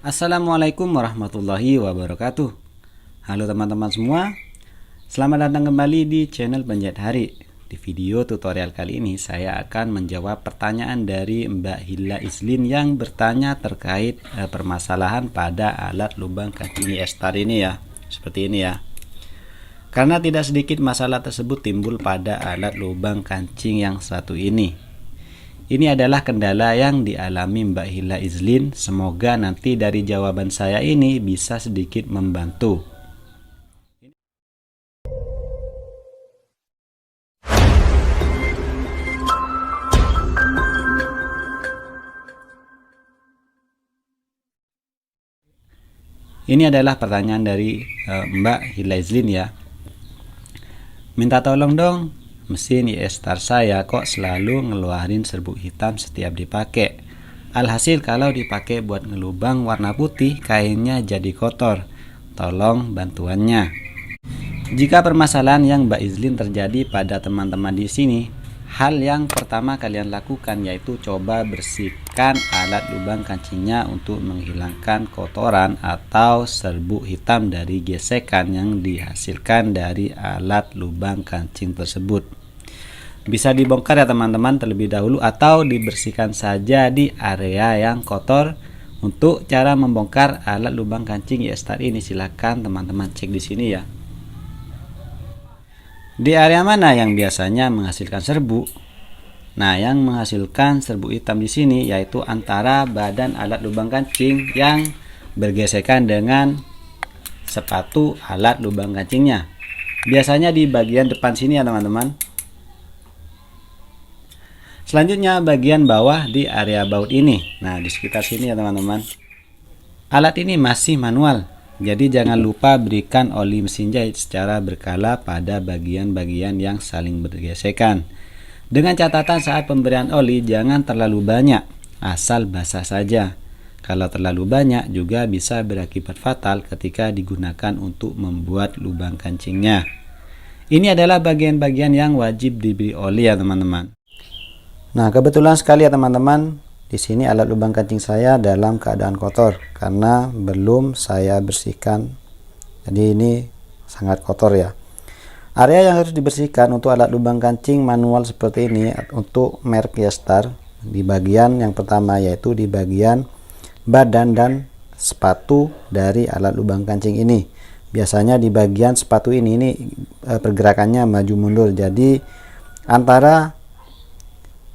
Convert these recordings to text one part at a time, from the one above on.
Assalamualaikum warahmatullahi wabarakatuh. Halo teman-teman semua, selamat datang kembali di channel Penjahit Hari. Di video tutorial kali ini saya akan menjawab pertanyaan dari Mbak Hilla Islin yang bertanya terkait permasalahan pada alat lubang kancing estar ini ya. Seperti ini ya. Karena tidak sedikit masalah tersebut timbul pada alat lubang kancing yang satu ini. Ini adalah kendala yang dialami Mbak Hilla Islin. Semoga nanti dari jawaban saya ini bisa sedikit membantu. Ini adalah pertanyaan dari Mbak Hilla Islin ya. Minta tolong dong, mesin estar saya kok selalu ngeluarin serbuk hitam setiap dipakai. Alhasil kalau dipakai buat ngelubang warna putih kainnya jadi kotor. Tolong bantuannya. Jika permasalahan yang Mbak Islin terjadi pada teman-teman di sini, hal yang pertama kalian lakukan yaitu coba bersihkan alat lubang kancingnya untuk menghilangkan kotoran atau serbuk hitam dari gesekan yang dihasilkan dari alat lubang kancing tersebut. Bisa dibongkar ya teman-teman terlebih dahulu atau dibersihkan saja di area yang kotor. Untuk cara membongkar alat lubang kancing estar ini silahkan teman-teman cek di sini ya. Di area mana yang biasanya menghasilkan serbuk? Nah, yang menghasilkan serbuk hitam di sini yaitu antara badan alat lubang kancing yang bergesekan dengan sepatu alat lubang kancingnya. Biasanya di bagian depan sini ya teman-teman. Selanjutnya bagian bawah di area baut ini. Nah, di sekitar sini ya teman-teman. Alat ini masih manual. Jadi jangan lupa berikan oli mesin jahit secara berkala pada bagian-bagian yang saling bergesekan. Dengan catatan saat pemberian oli jangan terlalu banyak, asal basah saja. Kalau terlalu banyak juga bisa berakibat fatal ketika digunakan untuk membuat lubang kancingnya. Ini adalah bagian-bagian yang wajib diberi oli ya teman-teman. Nah, kebetulan sekali ya teman-teman, di sini alat lubang kancing saya dalam keadaan kotor karena belum saya bersihkan. Jadi ini sangat kotor ya. Area yang harus dibersihkan untuk alat lubang kancing manual seperti ini untuk merek Yestar di bagian yang pertama yaitu di bagian badan dan sepatu dari alat lubang kancing ini. Biasanya di bagian sepatu ini pergerakannya maju mundur. Jadi antara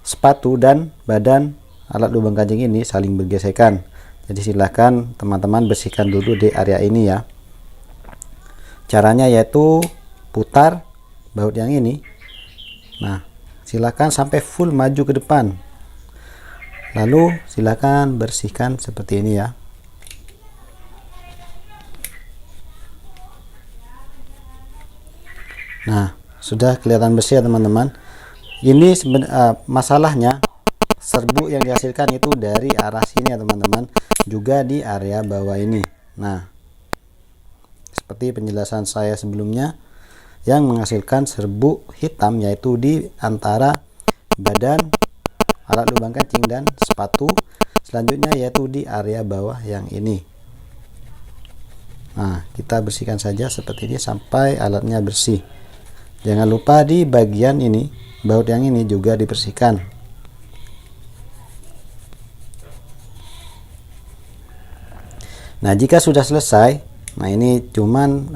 sepatu dan badan alat lubang kancing ini saling bergesekan. Jadi silahkan teman-teman bersihkan dulu di area ini ya. Caranya yaitu putar baut yang ini. Nah, silahkan sampai full maju ke depan. Lalu silahkan bersihkan seperti ini ya. Nah, sudah kelihatan bersih ya teman-teman. Ini masalahnya serbuk yang dihasilkan itu dari arah sini ya teman-teman, juga di area bawah ini. Nah, seperti penjelasan saya sebelumnya, yang menghasilkan serbuk hitam yaitu di antara badan alat lubang kancing dan sepatu. Selanjutnya yaitu di area bawah yang ini. Nah, kita bersihkan saja seperti ini sampai alatnya bersih. Jangan lupa di bagian ini, baut yang ini juga dibersihkan. Nah, jika sudah selesai, nah ini cuman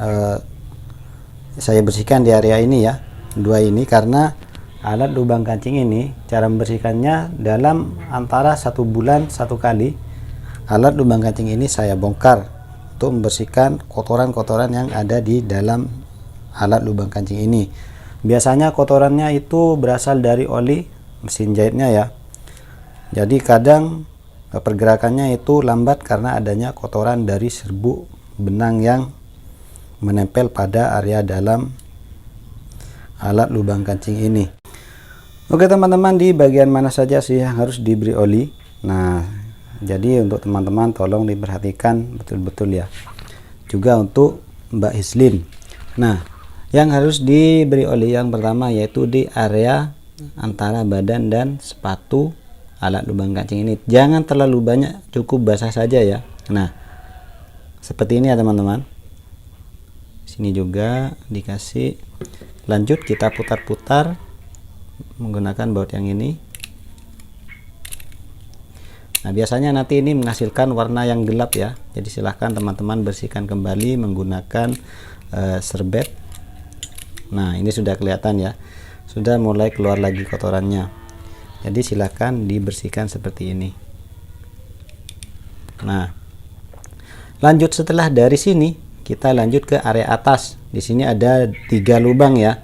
saya bersihkan di area ini ya, dua ini, karena alat lubang kancing ini cara membersihkannya dalam antara 1 bulan 1 kali. Alat lubang kancing ini saya bongkar untuk membersihkan kotoran-kotoran yang ada di dalam alat lubang kancing ini. Biasanya kotorannya itu berasal dari oli mesin jahitnya ya. Jadi kadang pergerakannya itu lambat karena adanya kotoran dari serbuk benang yang menempel pada area dalam alat lubang kancing ini. Oke teman-teman, di bagian mana saja sih yang harus diberi oli? Nah, jadi untuk teman-teman tolong diperhatikan betul-betul ya. Juga untuk Mbak Islin. Nah, yang harus diberi oli yang pertama yaitu di area antara badan dan sepatu alat lubang kancing ini. Jangan terlalu banyak, cukup basah saja ya. Nah, seperti ini ya teman-teman. Sini juga dikasih. Lanjut kita putar-putar menggunakan baut yang ini. Nah, biasanya nanti ini menghasilkan warna yang gelap ya. Jadi silahkan teman-teman bersihkan kembali menggunakan serbet. Nah, ini sudah kelihatan ya. Sudah mulai keluar lagi kotorannya. Jadi silahkan dibersihkan seperti ini. Nah, lanjut setelah dari sini kita lanjut ke area atas. Di sini ada 3 lubang ya.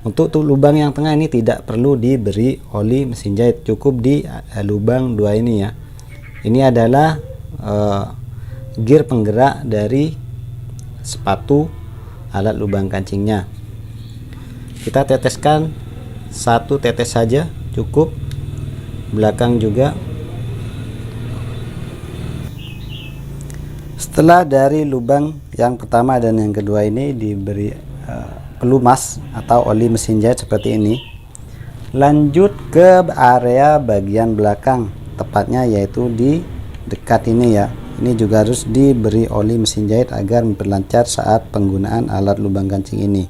Untuk lubang yang tengah ini tidak perlu diberi oli mesin jahit, cukup di lubang 2 ini ya. Ini adalah gear penggerak dari sepatu alat lubang kancingnya. Kita teteskan 1 tetes saja cukup, belakang juga. Setelah dari lubang yang pertama dan yang kedua ini diberi pelumas atau oli mesin jahit seperti ini, lanjut ke area bagian belakang, tepatnya yaitu di dekat ini ya. Ini juga harus diberi oli mesin jahit agar memperlancar saat penggunaan alat lubang kancing ini.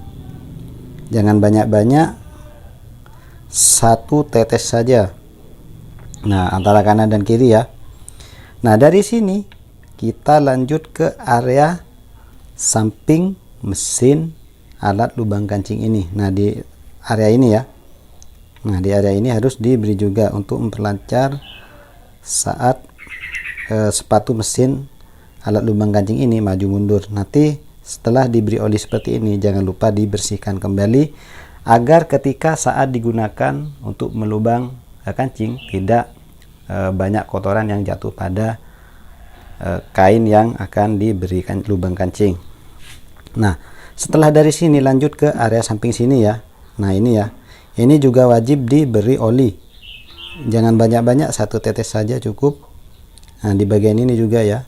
Jangan banyak-banyak, 1 tetes saja. Nah, antara kanan dan kiri ya. Nah, dari sini kita lanjut ke area samping mesin alat lubang kancing ini. Nah, di area ini ya. Nah, di area ini harus diberi juga untuk memperlancar saat sepatu mesin alat lubang kancing ini maju mundur. Nanti setelah diberi oli seperti ini, jangan lupa dibersihkan kembali agar ketika saat digunakan untuk melubang kancing tidak banyak kotoran yang jatuh pada kain yang akan diberikan lubang kancing. Nah, setelah dari sini lanjut ke area samping sini ya. Nah, ini ya. Ini juga wajib diberi oli. Jangan banyak-banyak, 1 tetes saja cukup. Nah, di bagian ini juga ya.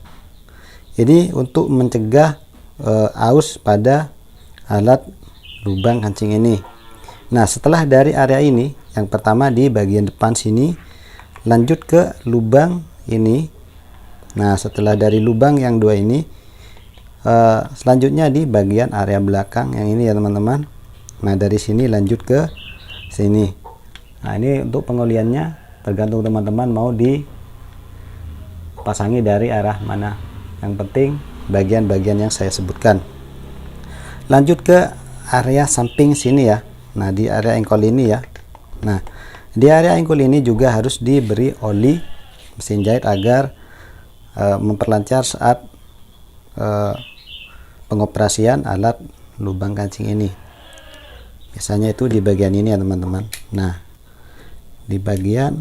Ini untuk mencegah aus pada alat lubang kancing ini. Nah, setelah dari area ini, yang pertama di bagian depan sini, lanjut ke lubang ini. Nah, setelah dari lubang yang 2 ini, selanjutnya di bagian area belakang yang ini ya teman-teman. Nah, dari sini lanjut ke sini. Nah, ini untuk pengoliannya tergantung teman-teman mau dipasangi dari arah mana. Yang penting bagian-bagian yang saya sebutkan. Lanjut ke area samping sini ya. Nah, di area engkol ini ya. Nah, di area engkol ini juga harus diberi oli mesin jahit agar memperlancar saat pengoperasian alat lubang kancing ini. Biasanya itu di bagian ini ya teman-teman. Nah, di bagian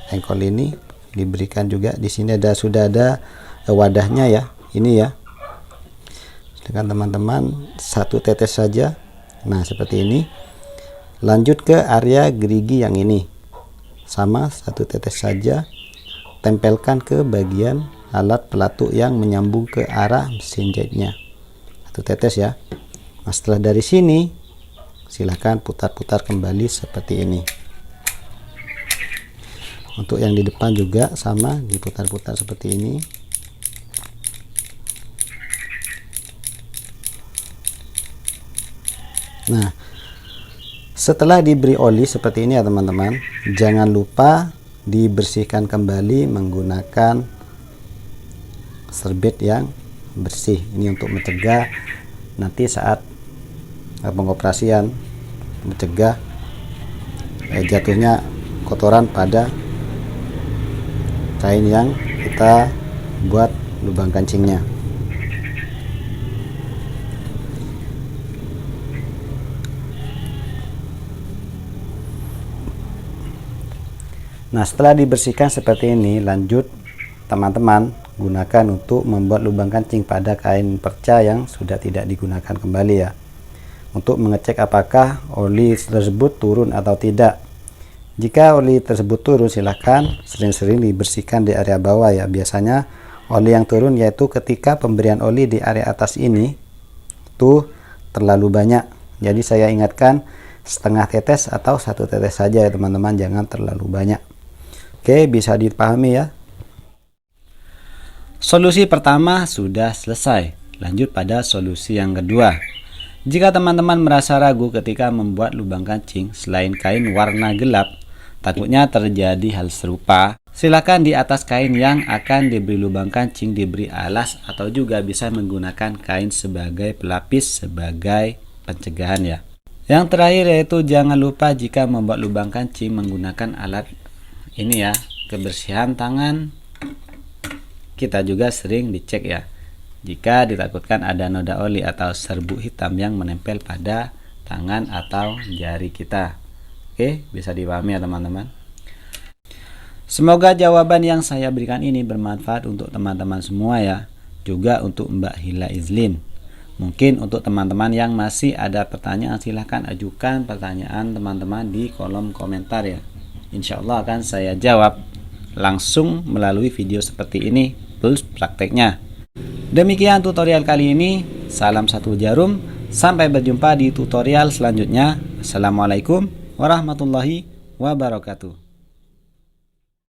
engkol ini diberikan juga. Di sini sudah ada wadahnya ya. Ini ya. Dengan teman-teman 1 tetes saja. Nah, seperti ini. Lanjut ke area gerigi yang ini. Sama, 1 tetes saja. Tempelkan ke bagian alat pelatuk yang menyambung ke arah mesin jahitnya. 1 tetes ya. Nah, setelah dari sini silahkan putar-putar kembali seperti ini. Untuk yang di depan juga sama, diputar-putar seperti ini. Nah, setelah diberi oli seperti ini ya teman-teman, jangan lupa dibersihkan kembali menggunakan serbet yang bersih. Ini untuk mencegah nanti saat pengoperasian, mencegah jatuhnya kotoran pada kain yang kita buat lubang kancingnya. Nah, setelah dibersihkan seperti ini, lanjut teman-teman gunakan untuk membuat lubang kancing pada kain perca yang sudah tidak digunakan kembali ya. Untuk mengecek apakah oli tersebut turun atau tidak. Jika oli tersebut turun, silahkan sering-sering dibersihkan di area bawah ya. Biasanya oli yang turun yaitu ketika pemberian oli di area atas ini tuh terlalu banyak. Jadi saya ingatkan setengah tetes atau 1 tetes saja ya teman-teman, jangan terlalu banyak. Oke, bisa dipahami ya. Solusi pertama sudah selesai. Lanjut pada solusi yang kedua. Jika teman-teman merasa ragu ketika membuat lubang kancing selain kain warna gelap, takutnya terjadi hal serupa, silakan di atas kain yang akan diberi lubang kancing diberi alas atau juga bisa menggunakan kain sebagai pelapis sebagai pencegahan ya. Yang terakhir yaitu jangan lupa jika membuat lubang kancing menggunakan alat ini ya, kebersihan tangan kita juga sering dicek ya. Jika ditakutkan ada noda oli atau serbuk hitam yang menempel pada tangan atau jari kita. Oke, bisa dipahami ya teman-teman. Semoga jawaban yang saya berikan ini bermanfaat untuk teman-teman semua ya. Juga untuk Mbak Hila Izlin. Mungkin untuk teman-teman yang masih ada pertanyaan, silahkan ajukan pertanyaan teman-teman di kolom komentar ya. Insya Allah akan saya jawab langsung melalui video seperti ini plus prakteknya. Demikian tutorial kali ini. Salam satu jarum. Sampai berjumpa di tutorial selanjutnya. Assalamualaikum warahmatullahi wabarakatuh.